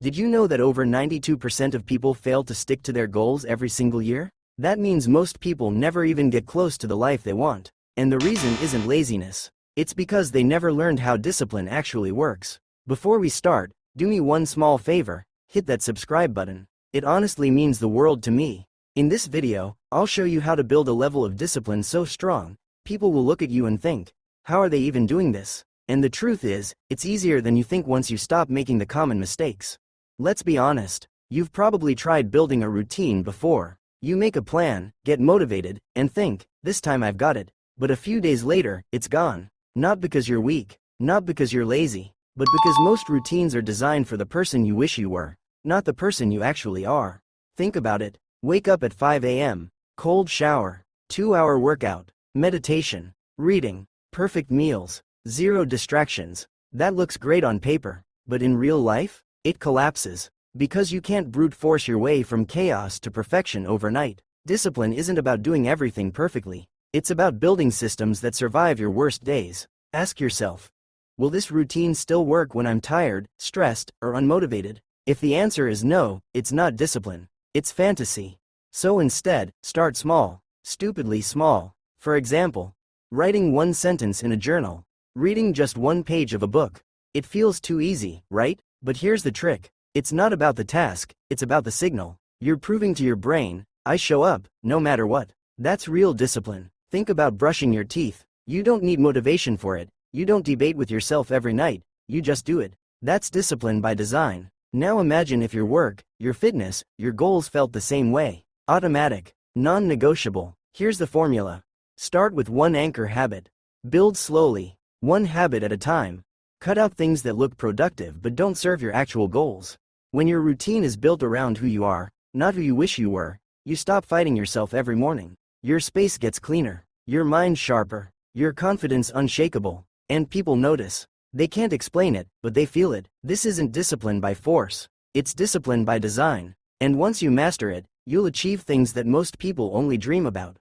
Did you know that over 92% of people fail to stick to their goals every single year? That means most people never even get close to the life they want. And the reason isn't laziness. It's because they never learned how discipline actually works. Before we start, do me one small favor, hit that subscribe button. It honestly means the world to me. In this video, I'll show you how to build a level of discipline so strong, people will look at you and think, how are they even doing this? And the truth is, it's easier than you think once you stop making the common mistakes. Let's be honest, you've probably tried building a routine before. You make a plan, get motivated, and think, this time I've got it. But a few days later, it's gone. Not because you're weak, not because you're lazy, but because most routines are designed for the person you wish you were, not the person you actually are. Think about it. Wake up at 5 a.m., cold shower, 2-hour workout, meditation, reading, perfect meals, 0 distractions. That looks great on paper, but in real life, it collapses. Because you can't brute force your way from chaos to perfection overnight. Discipline isn't about doing everything perfectly. It's about building systems that survive your worst days. Ask yourself, will this routine still work when I'm tired, stressed, or unmotivated? If the answer is no, it's not discipline. It's fantasy. So instead, start small. Stupidly small. For example, writing one sentence in a journal. Reading just one page of a book. It feels too easy, right? But here's the trick. It's not about the task, it's about the signal. You're proving to your brain, I show up, no matter what. That's real discipline. Think about brushing your teeth. You don't need motivation for it. You don't debate with yourself every night. You just do it. That's discipline by design. Now imagine if your work, your fitness, your goals felt the same way. Automatic, non-negotiable. Here's the formula. Start with one anchor habit. Build slowly, one habit at a time. Cut out things that look productive but don't serve your actual goals. When your routine is built around who you are, not who you wish you were, you stop fighting yourself every morning. Your space gets cleaner, your mind sharper, your confidence unshakable, and people notice. They can't explain it, but they feel it. This isn't discipline by force, it's discipline by design. And once you master it, you'll achieve things that most people only dream about.